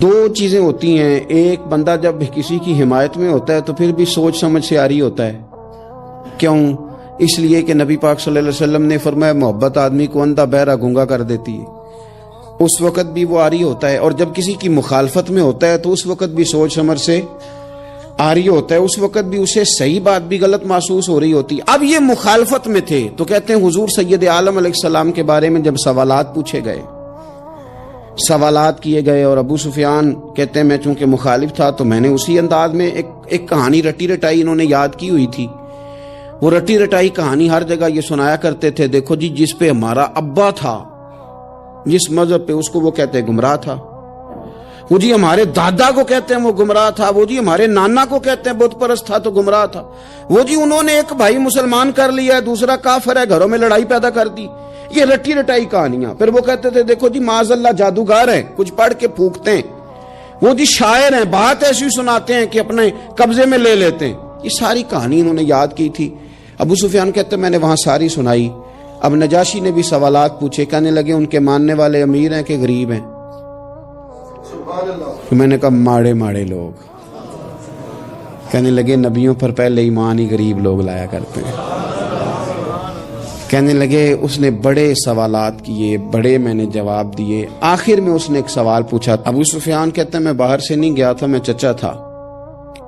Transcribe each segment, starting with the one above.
دو چیزیں ہوتی ہیں، ایک بندہ جب کسی کی حمایت میں ہوتا ہے تو پھر بھی سوچ سمجھ سے عاری ہوتا ہے. کیوں؟ اس لیے کہ نبی پاک صلی اللہ علیہ وسلم نے فرمایا محبت آدمی کو اندھا بہرا گونگا کر دیتی ہے. اس وقت بھی وہ عاری ہوتا ہے، اور جب کسی کی مخالفت میں ہوتا ہے تو اس وقت بھی سوچ سمجھ سے عاری ہوتا ہے. اس وقت بھی اسے صحیح بات بھی غلط محسوس ہو رہی ہوتی. اب یہ مخالفت میں تھے تو کہتے ہیں حضور سید عالم علیہ السلام کے بارے میں جب سوالات پوچھے گئے، سوالات کیے گئے، اور ابو سفیان کہتے ہیں میں چونکہ مخالف تھا تو میں نے اسی انداز میں ایک کہانی رٹی رٹائی انہوں نے یاد کی ہوئی تھی. وہ رٹی رٹائی کہانی ہر جگہ یہ سنایا کرتے تھے، دیکھو جی جس پہ ہمارا ابا تھا، جس مذہب پہ، اس کو وہ کہتے ہیں گمراہ تھا. وہ جی ہمارے دادا کو کہتے ہیں وہ گمراہ تھا. وہ جی ہمارے نانا کو کہتے ہیں بت پرست تھا تو گمراہ تھا. وہ جی انہوں نے ایک بھائی مسلمان کر لیا ہے، دوسرا کافر ہے، گھروں میں لڑائی پیدا کر دی. یہ رٹی رٹائی کہانیاں. پھر وہ کہتے تھے دیکھو جی معاذ اللہ جادوگر ہیں، کچھ پڑھ کے پھونکتے ہیں. وہ جی شاعر ہیں، بات ایسی سناتے ہیں کہ اپنے قبضے میں لے لیتے ہیں. یہ ساری کہانی انہوں نے یاد کی تھی. ابو سفیان کہتے ہیں میں نے وہاں ساری سنائی. اب نجاشی نے بھی سوالات پوچھے، کہنے لگے ان کے ماننے والے امیر ہیں کہ غریب ہیں؟ میں نے کہا ماڑے ماڑے لوگ. کہنے لگے نبیوں پر پہلے ایمان ہی غریب لوگ لایا کرتے ہیں. کہنے لگے اس نے بڑے سوالات کیے، بڑے میں نے جواب دیے. آخر میں اس نے ایک سوال پوچھا. ابو سفیان کہتے ہیں میں باہر سے نہیں گیا تھا، میں چچا تھا.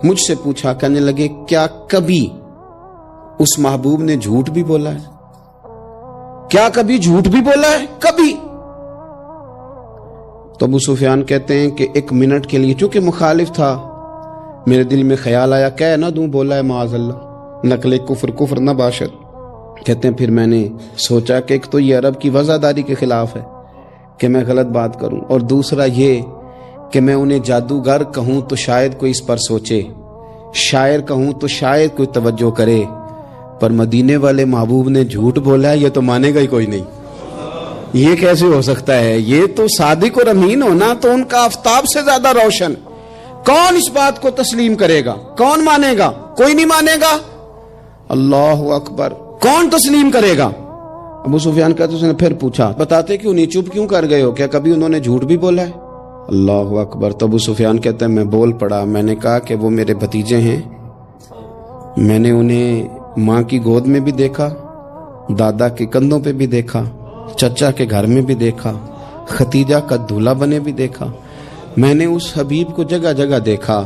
مجھ سے پوچھا، کہنے لگے کیا کبھی اس محبوب نے جھوٹ بھی بولا ہے؟ کیا کبھی جھوٹ بھی بولا ہے؟ کبھی؟ تو ابو سفیان کہتے ہیں کہ ایک منٹ کے لیے چونکہ مخالف تھا، میرے دل میں خیال آیا کہہ نہ دوں بولا ہے معاذ اللہ، نقل کفر نہ باشد. کہتے ہیں پھر میں نے سوچا کہ ایک تو یہ عرب کی وفاداری کے خلاف ہے کہ میں غلط بات کروں، اور دوسرا یہ کہ میں انہیں جادوگر کہوں تو شاید کوئی اس پر سوچے، شاعر کہوں تو شاید کوئی توجہ کرے، پر مدینے والے محبوب نے جھوٹ بولا ہے یہ تو مانے گا ہی کوئی نہیں. یہ کیسے ہو سکتا ہے؟ یہ تو صادق اور امین ہونا تو ان کا آفتاب سے زیادہ روشن. کون اس بات کو تسلیم کرے گا؟ کون مانے گا؟ کوئی نہیں مانے گا. اللہ اکبر. کون تسلیم کرے گا؟ ابو سفیان کہتے اس نے پھر پوچھا بتاتے کیوں نہیں، چپ کیوں کر گئے ہو؟ کیا کبھی انہوں نے جھوٹ بھی بولا ہے؟ اللہ اکبر. تو ابو سفیان کہتے ہیں میں بول پڑا. میں نے کہا کہ وہ میرے بھتیجے ہیں، میں نے انہیں ماں کی گود میں بھی دیکھا، دادا کے کندھوں پہ بھی دیکھا، چچا کے گھر میں بھی دیکھا، ختیجہ کا دولہا بنے بھی دیکھا. میں نے اس حبیب کو جگہ جگہ دیکھا،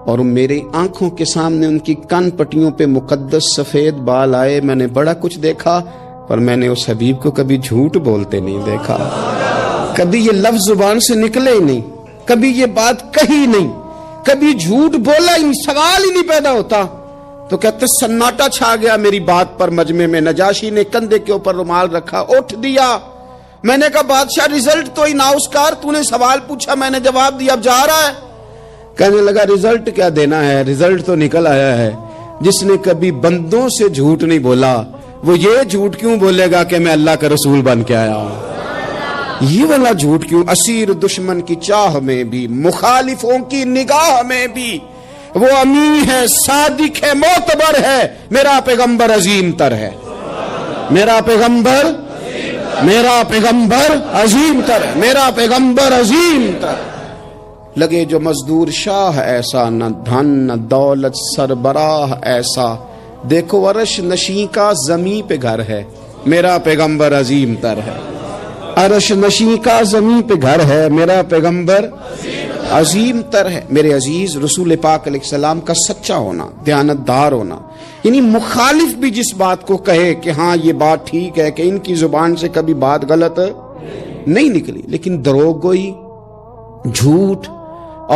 اور میری آنکھوں کے سامنے ان کی کان پٹیوں پہ مقدس سفید بال آئے. میں نے بڑا کچھ دیکھا، پر میں نے اس حبیب کو کبھی جھوٹ بولتے نہیں دیکھا. کبھی یہ لفظ زبان سے نکلے ہی نہیں، کبھی یہ بات کہی نہیں، کبھی جھوٹ بولا ہی، سوال ہی نہیں پیدا ہوتا. تو کہتے سناٹا چھا گیا میری بات پر مجمع میں. نجاشی نے کندھے کے اوپر رومال رکھا، اٹھ دیا. میں نے کہا بادشاہ رزلٹ تو ہی ناؤسکار، تو نے سوال پوچھا میں نے جواب دیا، اب جا رہا ہے؟ کہنے لگا رزلٹ کیا دینا ہے، رزلٹ تو نکل آیا ہے. جس نے کبھی بندوں سے جھوٹ نہیں بولا وہ یہ جھوٹ کیوں بولے گا کہ میں اللہ کا رسول بن کے آیا ہوں؟ یہ والا جھوٹ کیوں؟ اسیر دشمن کی چاہ میں بھی، مخالفوں کی نگاہ میں بھی وہ امین ہے، صادق ہے، معتبر ہے. میرا پیغمبر عظیم تر ہے، میرا پیغمبر عظیم تر ہے، میرا پیغمبر عظیم تر. لگے جو مزدور شاہ ایسا، نہ دھن نہ دولت سربراہ ایسا، دیکھو عرش نشیں کا زمیں پہ گھر ہے، میرا پیغمبر عظیم تر ہے. عرش نشیں کا زمیں پہ گھر ہے، میرا پیغمبر عظیم تر ہے. میرے عزیز رسول پاک علیہ السلام کا سچا ہونا، دیانتدار ہونا، یعنی مخالف بھی جس بات کو کہے کہ ہاں یہ بات ٹھیک ہے، کہ ان کی زبان سے کبھی بات غلط نہیں نکلی، لیکن دروغ گوئی، جھوٹ،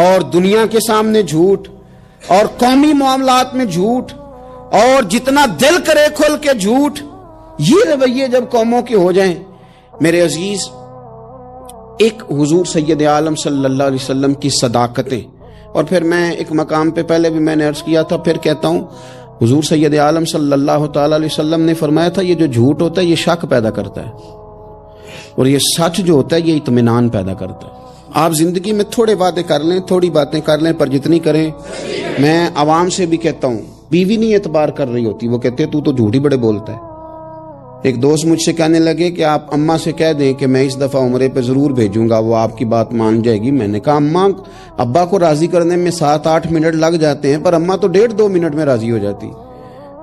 اور دنیا کے سامنے جھوٹ، اور قومی معاملات میں جھوٹ، اور جتنا دل کرے کھل کے جھوٹ، یہ رویے جب قوموں کے ہو جائیں میرے عزیز، ایک حضور سید عالم صلی اللہ علیہ وسلم کی صداقتیں. اور پھر میں ایک مقام پہ پہلے بھی میں نے عرض کیا تھا، پھر کہتا ہوں، حضور سید عالم صلی اللہ تعالی علیہ وسلم نے فرمایا تھا یہ جو جھوٹ ہوتا ہے یہ شک پیدا کرتا ہے، اور یہ سچ جو ہوتا ہے یہ اطمینان پیدا کرتا ہے. آپ زندگی میں تھوڑے وعدے کر لیں، تھوڑی باتیں کر لیں، پر جتنی کریں. میں عوام سے بھی کہتا ہوں، بیوی نہیں اعتبار کر رہی ہوتی، وہ کہتے ہیں تو جھوٹ ہی بڑے بولتا ہے. ایک دوست مجھ سے کہنے لگے کہ آپ اماں سے کہہ دیں کہ میں اس دفعہ عمرے پہ ضرور بھیجوں گا، وہ آپ کی بات مان جائے گی۔ میں نے کہا اماں ابا کو راضی کرنے میں 7-8 منٹ لگ جاتے ہیں، پر اماں تو 1.5-2 منٹ میں راضی ہو جاتی،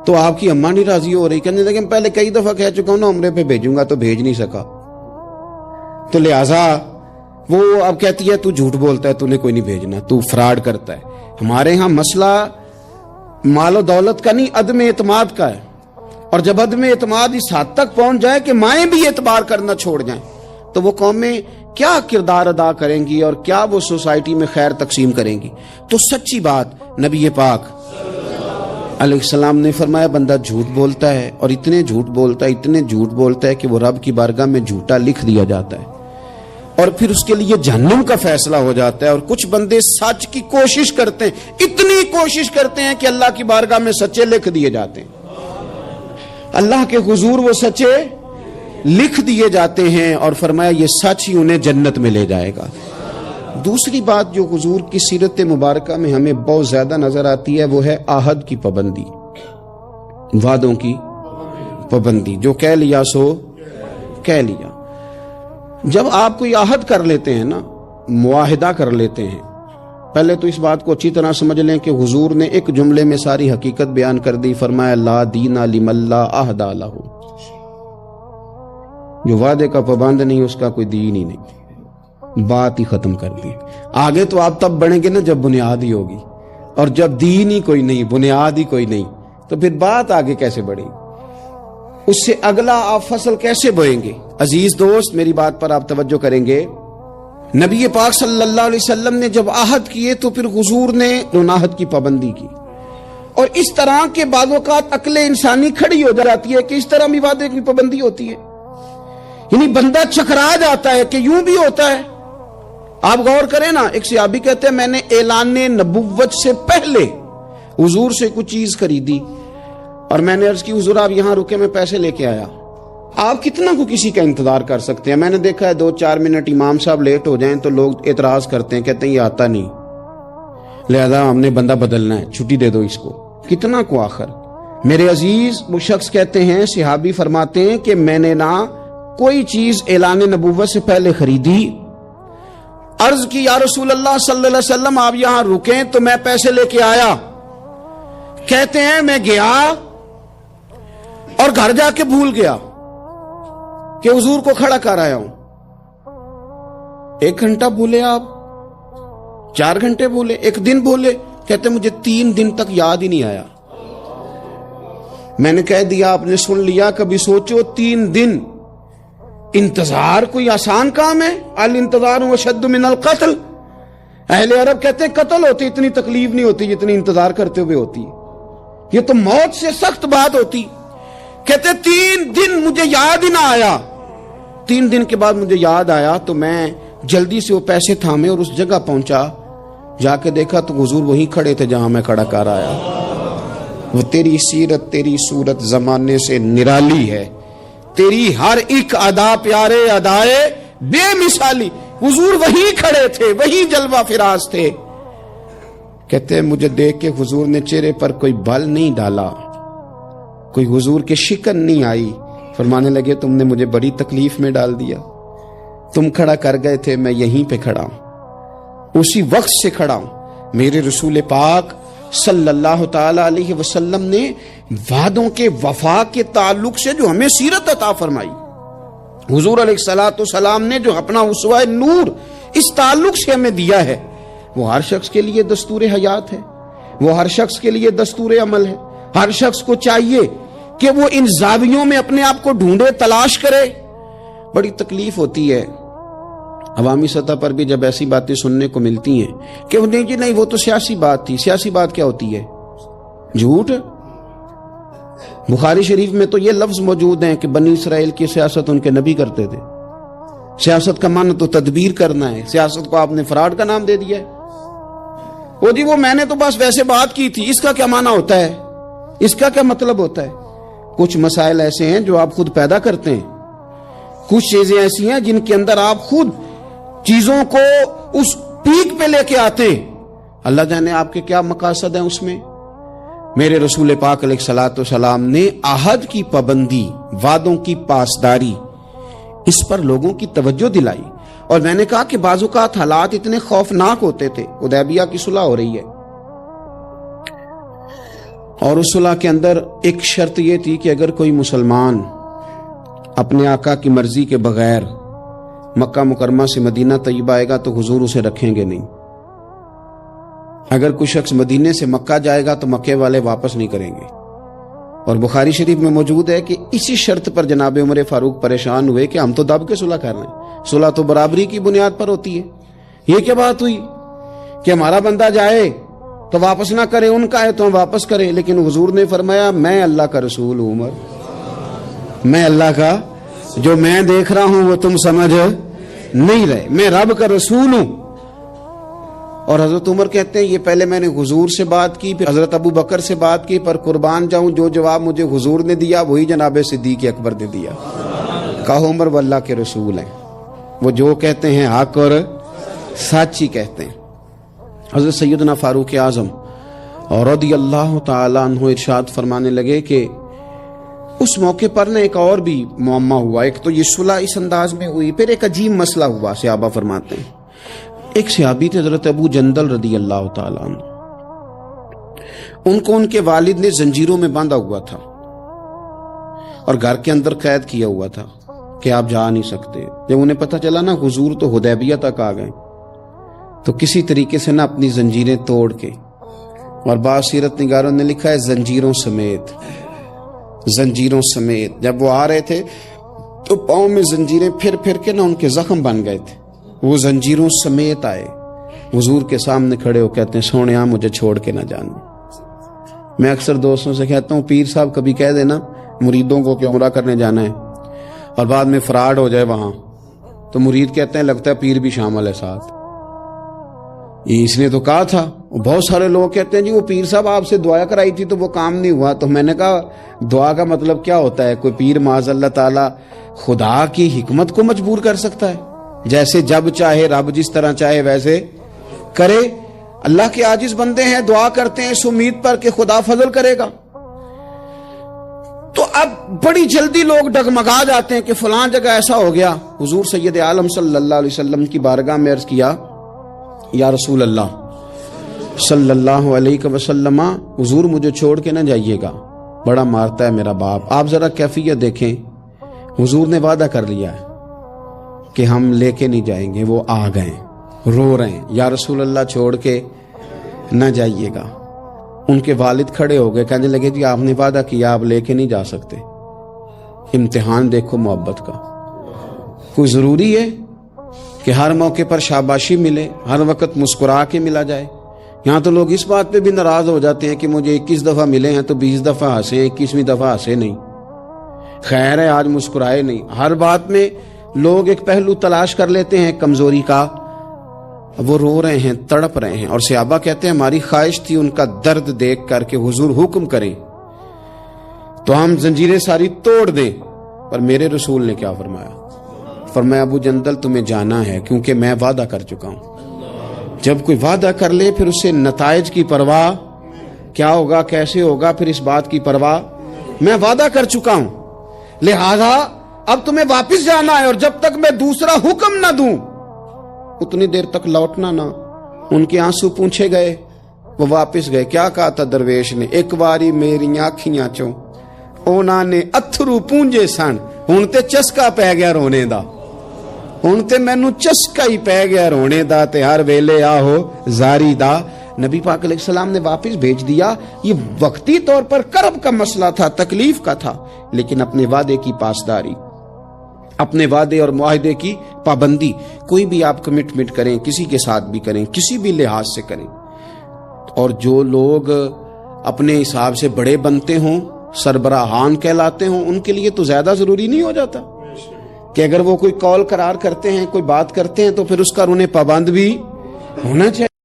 تو آپ کی اماں نہیں راضی ہو رہی۔ کہنے لگے پہلے کئی دفعہ کہہ چکا ہوں نا عمرے پہ بھیجوں گا، تو بھیج نہیں سکا، تو لہٰذا وہ اب کہتی ہے تو جھوٹ بولتا ہے، تو نے کوئی نہیں بھیجنا، تو فراڈ کرتا ہے۔ ہمارے ہاں مسئلہ مال و دولت کا نہیں، عدم اعتماد کا ہے، اور جب عدم اعتماد اس حد تک پہنچ جائے کہ مائیں بھی اعتبار کرنا چھوڑ جائیں، تو وہ قومیں کیا کردار ادا کریں گی اور کیا وہ سوسائٹی میں خیر تقسیم کریں گی؟ تو سچی بات نبی پاک علیہ السلام نے فرمایا بندہ جھوٹ بولتا ہے، اور اتنے جھوٹ بولتا ہے کہ وہ رب کی بارگاہ میں جھوٹا لکھ دیا جاتا ہے، اور پھر اس کے لیے جہنم کا فیصلہ ہو جاتا ہے۔ اور کچھ بندے سچ کی کوشش کرتے ہیں، اتنی کوشش کرتے ہیں کہ اللہ کی بارگاہ میں سچے لکھ دیے جاتے ہیں، اللہ کے حضور وہ سچے لکھ دیے جاتے ہیں، اور فرمایا یہ سچ ہی انہیں جنت میں لے جائے گا۔ دوسری بات جو حضور کی سیرت مبارکہ میں ہمیں بہت زیادہ نظر آتی ہے وہ ہے عہد کی پابندی، وعدوں کی پابندی۔ جو کہہ لیا سو کہہ لیا۔ جب آپ کوئی عہد کر لیتے ہیں نا، معاہدہ کر لیتے ہیں، پہلے تو اس بات کو اچھی طرح سمجھ لیں کہ حضور نے ایک جملے میں ساری حقیقت بیان کر دی، فرمایا لا دین لمن لا عہد لہ، جو وعدے کا پابند نہیں اس کا کوئی دین ہی نہیں، بات ہی ختم کر دی۔ آگے تو آپ تب بڑھیں گے نا جب بنیاد ہی ہوگی، اور جب دین ہی کوئی نہیں، بنیاد ہی کوئی نہیں، تو پھر بات آگے کیسے بڑھے گی؟ اس سے اگلا آپ فصل کیسے بوئیں گے؟ عزیز دوست میری بات پر آپ توجہ کریں گے، نبی پاک صلی اللہ علیہ وسلم نے جب عہد کیے تو پھر حضور نے ان عہد کی پابندی کی، اور اس طرح کے بعض اوقات عقل انسانی کھڑی ہو جاتی ہے کہ اس طرح بھی وعدے کی پابندی ہوتی ہے، یعنی بندہ چکرا جاتا ہے کہ یوں بھی ہوتا ہے۔ آپ غور کریں نا، ایک صحابی کہتے ہیں میں نے اعلان نبوت سے پہلے حضور سے کچھ چیز خریدی، اور میں نے عرض کی حضور آپ یہاں رکے، میں پیسے لے کے آیا۔ آپ کتنا کو کسی کا انتظار کر سکتے ہیں؟ میں نے دیکھا ہے 2-4 منٹ امام صاحب لیٹ ہو جائیں تو لوگ اعتراض کرتے ہیں، کہتے ہیں یہ آتا نہیں، لہذا ہم نے بندہ بدلنا ہے، چھٹی دے دو اس کو۔ کتنا کو آخر؟ میرے عزیز وہ شخص کہتے ہیں، صحابی فرماتے ہیں کہ میں نے نہ کوئی چیز اعلان نبوت سے پہلے خریدی، عرض کی یا رسول اللہ صلی اللہ علیہ وسلم آپ یہاں رکیں تو میں پیسے لے کے آیا۔ کہتے ہیں میں گیا اور گھر جا کے بھول گیا کہ حضور کو کھڑا کر آیا ہوں۔ 1 گھنٹہ بھولے آپ، 4 گھنٹے بھولے، 1 دن بھولے، کہتے مجھے 3 دن تک یاد ہی نہیں آیا۔ میں نے کہہ دیا آپ نے سن لیا، کبھی سوچو 3 دن انتظار کوئی آسان کام ہے؟ الانتظار اشد من القتل، اہل عرب کہتے ہیں قتل ہوتی اتنی تکلیف نہیں ہوتی جتنی انتظار کرتے ہوئے ہوتی ہے، یہ تو موت سے سخت بات ہوتی۔ کہتے 3 دن مجھے یاد ہی نہ آیا، 3 دن کے بعد مجھے یاد آیا تو میں جلدی سے وہ پیسے تھامے اور اس جگہ پہنچا، جا کے دیکھا تو حضور وہیں کھڑے تھے جہاں میں کھڑا کر آیا۔ وہ تیری سیرت تیری صورت زمانے سے نرالی ہے، تیری ہر ایک ادا پیارے ادائے بے مثالی، حضور وہیں کھڑے تھے، وہیں جلوہ فراز تھے۔ کہتے ہیں مجھے دیکھ کے حضور نے چہرے پر کوئی بل نہیں ڈالا، کوئی حضور کے شکن نہیں آئی، فرمانے لگے تم نے مجھے بڑی تکلیف میں ڈال دیا، تم کھڑا کر گئے تھے، میں یہیں پہ کھڑا ہوں، اسی وقت سے کھڑا ہوں۔ میرے رسول پاک صلی اللہ تعالی علیہ وسلم نے وعدوں کے وفا کے تعلق سے جو ہمیں سیرت عطا فرمائی، حضور علیہ الصلوۃ والسلام نے جو اپنا اسوہ نور اس تعلق سے ہمیں دیا ہے، وہ ہر شخص کے لیے دستور حیات ہے، وہ ہر شخص کے لیے دستور عمل ہے۔ ہر شخص کو چاہیے کہ وہ ان زاویوں میں اپنے آپ کو ڈھونڈے، تلاش کرے۔ بڑی تکلیف ہوتی ہے عوامی سطح پر بھی جب ایسی باتیں سننے کو ملتی ہیں کہ نہیں جی نہیں وہ تو سیاسی بات تھی۔ سیاسی بات کیا ہوتی ہے؟ جھوٹ۔ بخاری شریف میں تو یہ لفظ موجود ہیں کہ بنی اسرائیل کی سیاست ان کے نبی کرتے تھے۔ سیاست کا معنی تو تدبیر کرنا ہے، سیاست کو آپ نے فراڈ کا نام دے دیا ہے۔ وہ جی وہ میں نے تو بس ویسے بات کی تھی، اس کا کیا معنی ہوتا ہے؟ اس کا کیا مطلب ہوتا ہے؟ کچھ مسائل ایسے ہیں جو آپ خود پیدا کرتے ہیں، کچھ چیزیں ایسی ہیں جن کے اندر آپ خود چیزوں کو اس پیک پہ لے کے آتے ہیں۔ اللہ جانے آپ کے کیا مقاصد ہیں اس میں۔ میرے رسول پاک علیہ الصلوۃ والسلام نے عہد کی پابندی، وعدوں کی پاسداری، اس پر لوگوں کی توجہ دلائی. اور میں نے کہا کہ بعض اوقات حالات اتنے خوفناک ہوتے تھے. حدیبیہ کی صلح ہو رہی ہے اور اس صلح کے اندر ایک شرط یہ تھی کہ اگر کوئی مسلمان اپنے آقا کی مرضی کے بغیر مکہ مکرمہ سے مدینہ طیبہ آئے گا تو حضور اسے رکھیں گے نہیں. اگر کوئی شخص مدینے سے مکہ جائے گا تو مکے والے واپس نہیں کریں گے. اور بخاری شریف میں موجود ہے کہ اسی شرط پر جناب عمر فاروق پریشان ہوئے کہ ہم تو دب کے صلح کر رہے ہیں، صلح تو برابری کی بنیاد پر ہوتی ہے، یہ کیا بات ہوئی کہ ہمارا بندہ جائے تو واپس نہ کرے، ان کا ہے تو ہم واپس کریں. لیکن حضور نے فرمایا میں اللہ کا رسول ہوں عمر، میں اللہ کا، جو میں دیکھ رہا ہوں وہ تم سمجھ نہیں رہے، میں رب کا رسول ہوں. اور حضرت عمر کہتے ہیں یہ پہلے میں نے حضور سے بات کی، پھر حضرت ابو بکر سے بات کی، پر قربان جاؤں جو جواب مجھے حضور نے دیا وہی جناب صدیق اکبر نے دیا. کہو عمر وہ اللہ کے رسول ہیں، وہ جو کہتے ہیں حق اور سچ ہی کہتے ہیں. حضرت سیدنا فاروق اعظم اور رضی اللہ تعالیٰ عنہ ارشاد فرمانے لگے کہ اس موقع پر نے ایک اور بھی معمہ ہوا. ایک تو یہ صلح اس انداز میں ہوئی، پھر ایک عجیب مسئلہ ہوا. صحابہ فرماتے ہیں ایک صحابی تھے حضرت ابو جندل رضی اللہ تعالیٰ عنہ، ان کو ان کے والد نے زنجیروں میں باندھا ہوا تھا اور گھر کے اندر قید کیا ہوا تھا کہ آپ جا نہیں سکتے. جب انہیں پتہ چلا نا حضور تو حدیبیہ تک آ گئے تو کسی طریقے سے نا اپنی زنجیریں توڑ کے، اور بعض سیرت نگاروں نے لکھا ہے زنجیروں سمیت، زنجیروں سمیت جب وہ آ رہے تھے تو پاؤں میں زنجیریں پھر پھر کے نا ان کے زخم بن گئے تھے. وہ زنجیروں سمیت آئے حضور کے سامنے کھڑے ہو کہتے ہیں سونیا مجھے چھوڑ کے نہ جانا. میں اکثر دوستوں سے کہتا ہوں پیر صاحب کبھی کہہ دینا مریدوں کو کہ عمرہ کرنے جانا ہے اور بعد میں فراڈ ہو جائے وہاں تو مرید کہتے ہیں لگتا ہے پیر بھی شامل ہے ساتھ. اس نے تو کہا تھا. بہت سارے لوگ کہتے ہیں جی وہ پیر صاحب آپ سے دعا کرائی تھی تو وہ کام نہیں ہوا. تو میں نے کہا دعا کا مطلب کیا ہوتا ہے؟ کوئی پیر معاذ اللہ تعالی خدا کی حکمت کو مجبور کر سکتا ہے؟ جیسے جب چاہے رب جس طرح چاہے ویسے کرے. اللہ کے عاجز بندے ہیں، دعا کرتے ہیں اس امید پر کہ خدا فضل کرے گا. تو اب بڑی جلدی لوگ ڈگمگا جاتے ہیں کہ فلاں جگہ ایسا ہو گیا. حضور سید عالم صلی اللہ علیہ وسلم کی بارگاہ میں عرض کیا یا رسول اللہ صلی اللہ علیہ وسلم، حضور مجھے چھوڑ کے نہ جائیے گا، بڑا مارتا ہے میرا باپ. آپ ذرا کیفیت دیکھیں. حضور نے وعدہ کر لیا ہے کہ ہم لے کے نہیں جائیں گے. وہ آ گئے رو رہے ہیں یا رسول اللہ چھوڑ کے نہ جائیے گا. ان کے والد کھڑے ہو گئے کہنے لگے جی آپ نے وعدہ کیا آپ لے کے نہیں جا سکتے. امتحان دیکھو محبت کا. کوئی ضروری ہے کہ ہر موقع پر شاباشی ملے، ہر وقت مسکرا کے ملا جائے؟ یہاں تو لوگ اس بات پہ بھی ناراض ہو جاتے ہیں کہ مجھے 21 دفعہ ملے ہیں تو 20 دفعہ ہنسے، 21ویں دفعہ ہنسے نہیں. خیر ہے آج مسکرائے نہیں. ہر بات میں لوگ ایک پہلو تلاش کر لیتے ہیں کمزوری کا. وہ رو رہے ہیں، تڑپ رہے ہیں. اور صحابہ کہتے ہیں ہماری خواہش تھی ان کا درد دیکھ کر کے حضور حکم کریں تو ہم زنجیریں ساری توڑ دیں. پر میرے رسول نے کیا فرمایا؟ فرمایا ابو جندل تمہیں جانا ہے کیونکہ میں وعدہ کر چکا ہوں. جب کوئی وعدہ کر لے پھر اس سے نتائج کی پرواہ، کیا ہوگا کیسے ہوگا، پھر اس بات کی پرواہ. میں وعدہ کر چکا ہوں لہذا اب تمہیں واپس جانا ہے اور جب تک میں دوسرا حکم نہ دوں اتنی دیر تک لوٹنا نہ. ان کے آنسو پونچھے گئے، وہ واپس گئے. کیا کہا تھا درویش نے؟ ایک باری میری آنکھیاں چوں اونا نے اتھرو پونجے سن، ہن تے چسکا پی گیا رونے دا، ہن تے مینوں چسکا ہی پی گیا رونے دا تے ہر ویلے آہو زاری دا. نبی پاک علیہ السلام نے واپس بھیج دیا. یہ وقتی طور پر کرب کا مسئلہ تھا، تکلیف کا تھا، لیکن اپنے وعدے کی پاسداری، اپنے وعدے اور معاہدے کی پابندی. کوئی بھی آپ کمٹمنٹ کریں، کسی کے ساتھ بھی کریں، کسی بھی لحاظ سے کریں. اور جو لوگ اپنے حساب سے بڑے بنتے ہوں، سربراہان کہلاتے ہوں، ان کے لیے تو زیادہ ضروری نہیں ہو جاتا کہ اگر وہ کوئی قول قرار کرتے ہیں، کوئی بات کرتے ہیں تو پھر اس کا انہیں پابند بھی ہونا چاہیے.